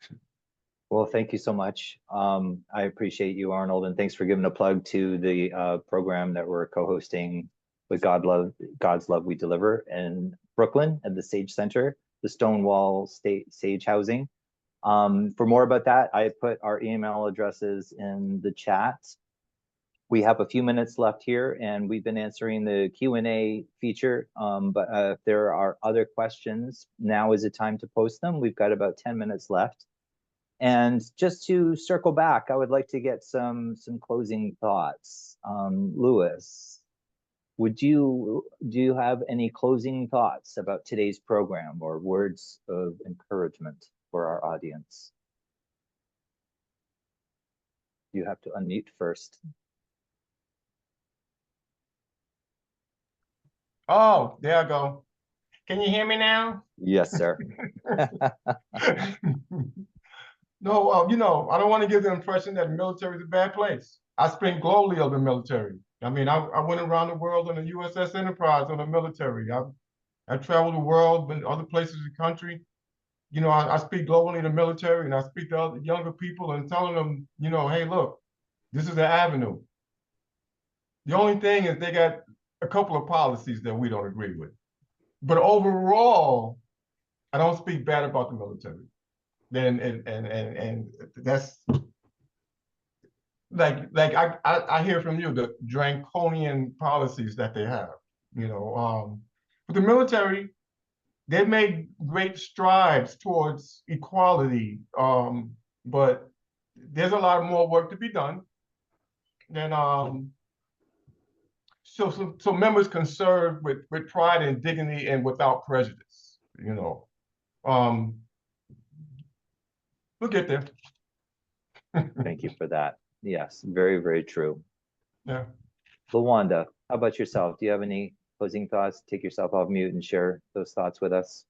Well, thank you so much. I appreciate you, Arnold, and thanks for giving a plug to the program that we're co-hosting with God's Love We Deliver in Brooklyn at the Sage Center, the Stonewall State Sage Housing. For more about that, I put our email addresses in the chat. We have a few minutes left here, and we've been answering the Q&A feature, but if there are other questions, now is the time to post them. We've got about 10 minutes left. And just to circle back, I would like to get some closing thoughts. Louis, do you have any closing thoughts about today's program or words of encouragement for our audience? You have to unmute first. Oh, there I go. Can you hear me now? Yes, sir. No, you know, I don't want to give the impression that the military is a bad place. I speak globally of the military. I mean, I went around the world on the USS Enterprise on the military. I traveled the world, been other places in the country. You know, I speak globally in the military, and I speak to other younger people and telling them, you know, hey, look, this is the avenue. The only thing is they got a couple of policies that we don't agree with. But overall, I don't speak bad about the military. And that's like I hear from you the draconian policies that they have, you know. But the military, they've made great strides towards equality, but there's a lot more work to be done. And so members can serve with pride and dignity and without prejudice, you know. We'll get there. Thank you for that. Yes, very, very true. Yeah. Lawanda, how about yourself? Do you have any closing thoughts? Take yourself off mute and share those thoughts with us.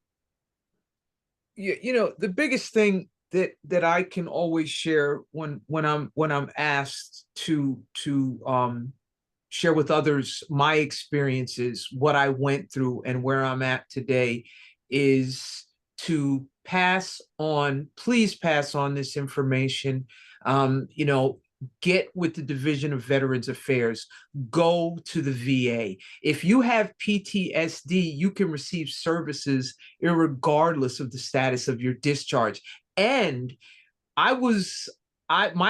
You know, the biggest thing that I can always share when I'm asked to share with others my experiences, what I went through and where I'm at today, is to please pass on this information. You know, get with the Division of Veterans Affairs, go to the VA. If you have PTSD, you can receive services irregardless of the status of your discharge. And my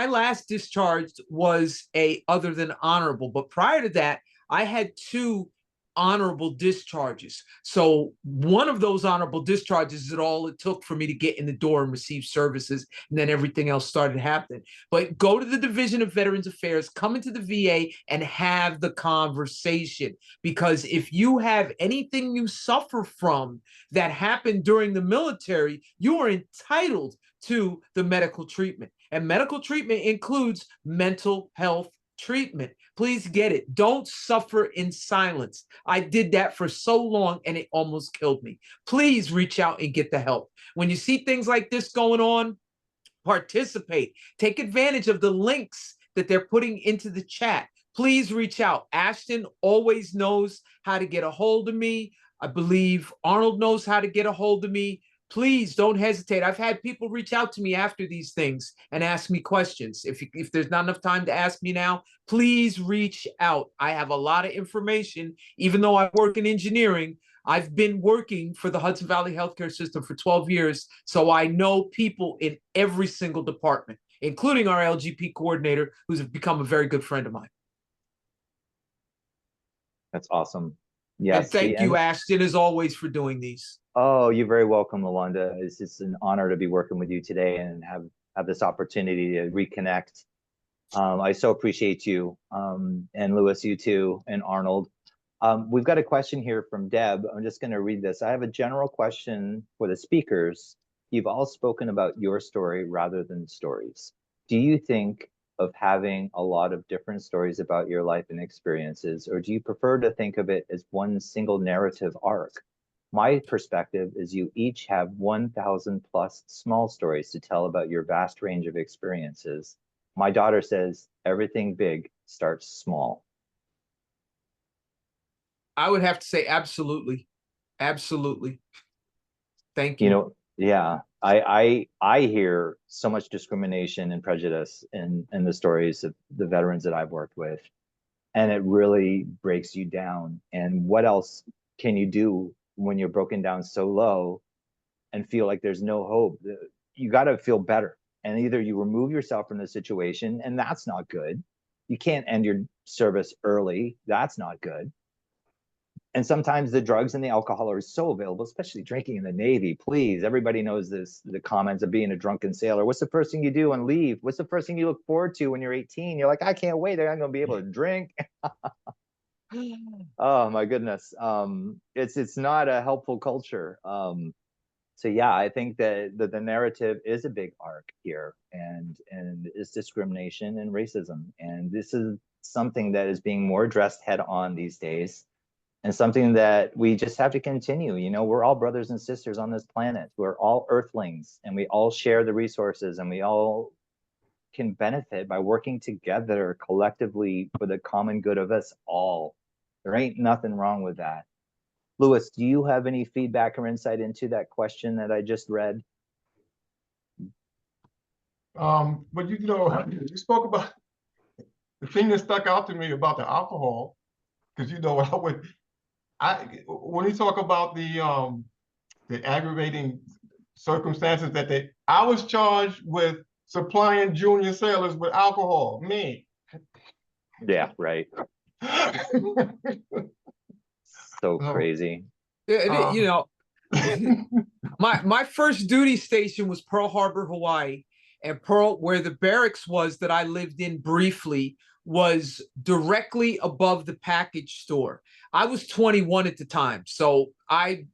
last discharge was a other than honorable, but prior to that, I had 2 honorable discharges. So one of those honorable discharges is all it took for me to get in the door and receive services, and then everything else started happening. But go to the Division of Veterans Affairs, come into the VA and have the conversation. Because if you have anything you suffer from that happened during the military, you are entitled to the medical treatment. And medical treatment includes mental health treatment. Please get it. Don't suffer in silence. I did that for so long and it almost killed me. Please reach out and get the help. When you see things like this going on, participate. Take advantage of the links that they're putting into the chat. Please reach out. Ashton always knows how to get a hold of me. I believe Arnold knows how to get a hold of me. Please don't hesitate. I've had people reach out to me after these things and ask me questions. If there's not enough time to ask me now, please reach out. I have a lot of information. Even though I work in engineering, I've been working for the Hudson Valley Healthcare System for 12 years, so I know people in every single department, including our LGP coordinator, who's become a very good friend of mine. That's awesome. Yes. And thank you, Ashton, as always, for doing these. Oh, you're very welcome, Lalonda. It's just an honor to be working with you today and have this opportunity to reconnect. I so appreciate you, and Louis, you too, and Arnold. We've got a question here from Deb. I'm just going to read this. I have a general question for the speakers. You've all spoken about your story rather than stories. Do you think of having a lot of different stories about your life and experiences, or do you prefer to think of it as one single narrative arc? My perspective is you each have 1,000 plus small stories to tell about your vast range of experiences. My daughter says everything big starts small. I would have to say absolutely. Absolutely. Thank you. You know, yeah, I hear so much discrimination and prejudice in the stories of the veterans that I've worked with, and it really breaks you down. And what else can you do when you're broken down so low and feel like there's no hope? You got to feel better. And either you remove yourself from the situation, and that's not good. You can't end your service early. That's not good. And sometimes the drugs and the alcohol are so available, especially drinking in the Navy. Please, everybody knows this, the comments of being a drunken sailor. What's the first thing you do and leave? What's the first thing you look forward to when you're 18? You're like, I can't wait. I'm going to be able to drink. Oh my goodness. It's not a helpful culture. So yeah, I think that the narrative is a big arc here, and it's discrimination and racism. And this is something that is being more addressed head on these days, and something that we just have to continue. You know, we're all brothers and sisters on this planet. We're all earthlings, and we all share the resources, and we all can benefit by working together collectively for the common good of us all. There ain't nothing wrong with that. Louis, do you have any feedback or insight into that question that I just read? But you know, you spoke about the thing that stuck out to me about the alcohol, because you know, when you talk about the aggravating circumstances that I was charged with supplying junior sailors with alcohol. Me. Yeah, right. So crazy. You know, my first duty station was Pearl Harbor, Hawaii, and where the barracks was that I lived in briefly was directly above the package store. I was 21 at the time, so I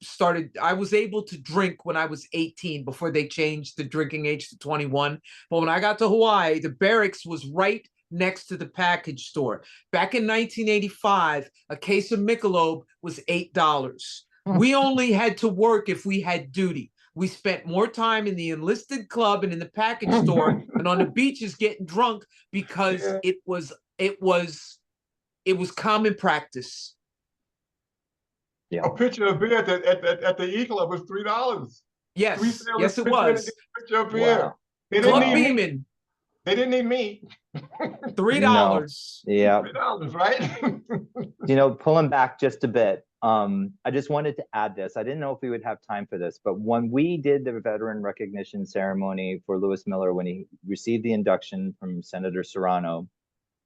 was able to drink when I was 18 before they changed the drinking age to 21. But when I got to Hawaii, the barracks was right next to the package store. Back in 1985, a case of Michelob was $8. We only had to work if we had duty. We spent more time in the enlisted club and in the package store and on the beaches getting drunk because it was common practice. Yeah. A pitcher of beer at the E Club was $3. Yes, yes, it was. Pitcher of beer. Wow. Club Beeman. They didn't need me. $3. No. Yeah. $3, right? You know, pulling back just a bit, I just wanted to add this. I didn't know if we would have time for this, but when we did the veteran recognition ceremony for Louis Miller, when he received the induction from Senator Serrano,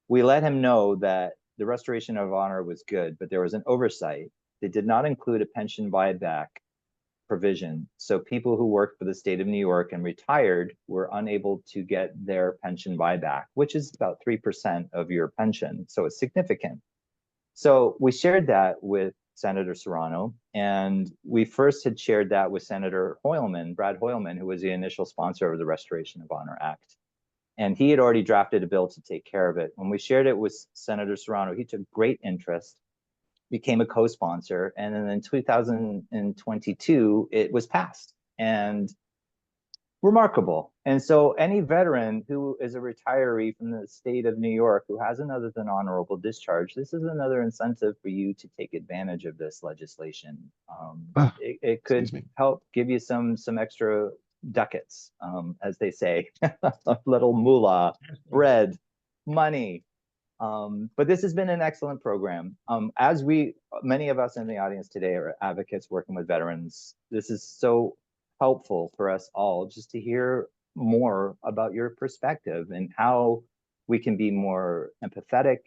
we let him know that the restoration of honor was good, but there was an oversight. They did not include a pension buyback provision. So people who worked for the state of New York and retired were unable to get their pension buyback, which is about 3% of your pension. So it's significant. So we shared that with Senator Serrano, and we first had shared that with Senator Hoylman, Brad Hoylman, who was the initial sponsor of the Restoration of Honor Act. And he had already drafted a bill to take care of it. When we shared it with Senator Serrano, he took great interest, became a co-sponsor, and then in 2022, it was passed. And remarkable. And so any veteran who is a retiree from the state of New York who has another than honorable discharge, this is another incentive for you to take advantage of this legislation. It could help give you some extra ducats, as they say, a little moolah, bread, money. But this has been an excellent program. As many of us in the audience today are advocates working with veterans, this is so helpful for us all just to hear more about your perspective and how we can be more empathetic,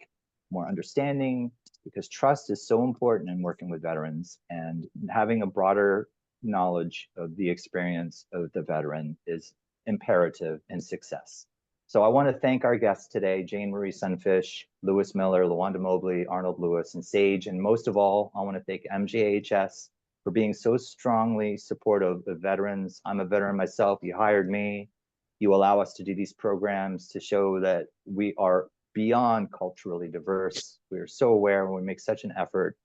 more understanding, because trust is so important in working with veterans, and having a broader knowledge of the experience of the veteran is imperative in success. So I want to thank our guests today, Jane Marie Sunfish, Lewis Miller, LaWanda Mobley, Arnold Lewis, and Sage. And most of all, I want to thank MJHS for being so strongly supportive of veterans. I'm a veteran myself. You hired me. You allow us to do these programs to show that we are beyond culturally diverse. We are so aware when we make such an effort.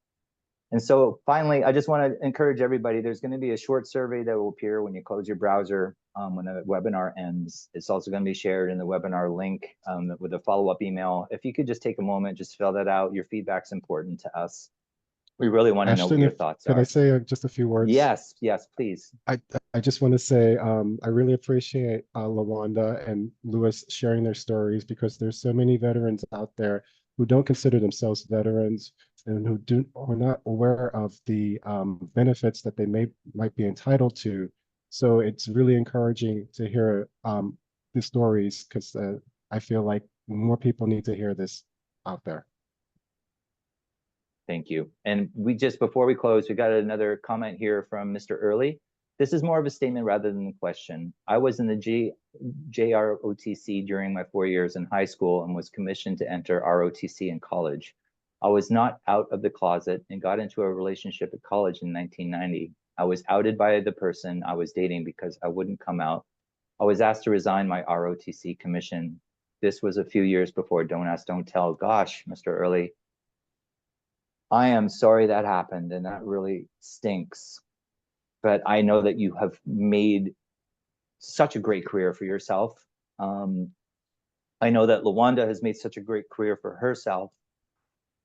And so finally, I just want to encourage everybody, there's going to be a short survey that will appear when you close your browser when the webinar ends. It's also going to be shared in the webinar link with a follow-up email. If you could just take a moment, just fill that out. Your feedback's important to us. We really want to know what your thoughts are. Can I say just a few words? Yes, please. I just want to say I really appreciate LaWanda and Lewis sharing their stories, because there's so many veterans out there who don't consider themselves veterans and who are not aware of the benefits that they might be entitled to. So it's really encouraging to hear the stories, because I feel like more people need to hear this out there. Thank you. And before we close, we got another comment here from Mr. Early. This is more of a statement rather than a question. I was in the JROTC during my 4 years in high school and was commissioned to enter ROTC in college. I was not out of the closet and got into a relationship at college in 1990. I was outed by the person I was dating because I wouldn't come out. I was asked to resign my ROTC commission. This was a few years before Don't Ask, Don't Tell. Gosh, Mr. Early, I am sorry that happened, and that really stinks. But I know that you have made such a great career for yourself. I know that LaWanda has made such a great career for herself.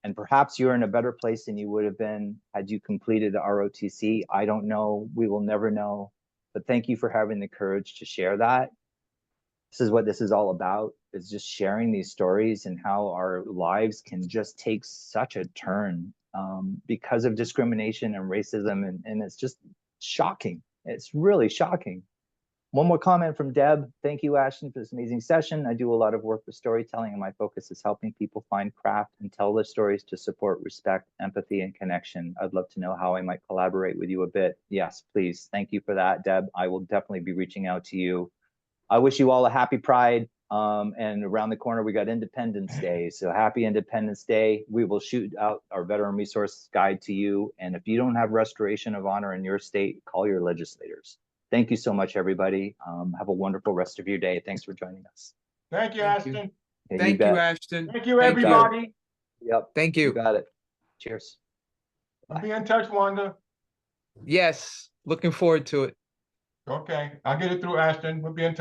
And perhaps you're in a better place than you would have been had you completed the ROTC. I don't know. We will never know. But thank you for having the courage to share that. This is what this is all about, is just sharing these stories and how our lives can just take such a turn because of discrimination and racism. And it's just shocking. It's really shocking. One more comment from Deb. Thank you, Ashton, for this amazing session. I do a lot of work with storytelling, and my focus is helping people find craft and tell their stories to support respect, empathy, and connection. I'd love to know how I might collaborate with you a bit. Yes, please. Thank you for that, Deb. I will definitely be reaching out to you. I wish you all a happy Pride. And around the corner, we got Independence Day. So happy Independence Day. We will shoot out our veteran resource guide to you. And if you don't have restoration of honor in your state, call your legislators. Thank you so much, everybody. Have a wonderful rest of your day. Thanks for joining us. Thank you, Ashton. Thank you, Ashton. Thank you, everybody. Yep. Thank you. You got it. Cheers. I'll be in touch, Wanda. Yes, looking forward to it. Okay, I'll get it through Ashton. We'll be in touch.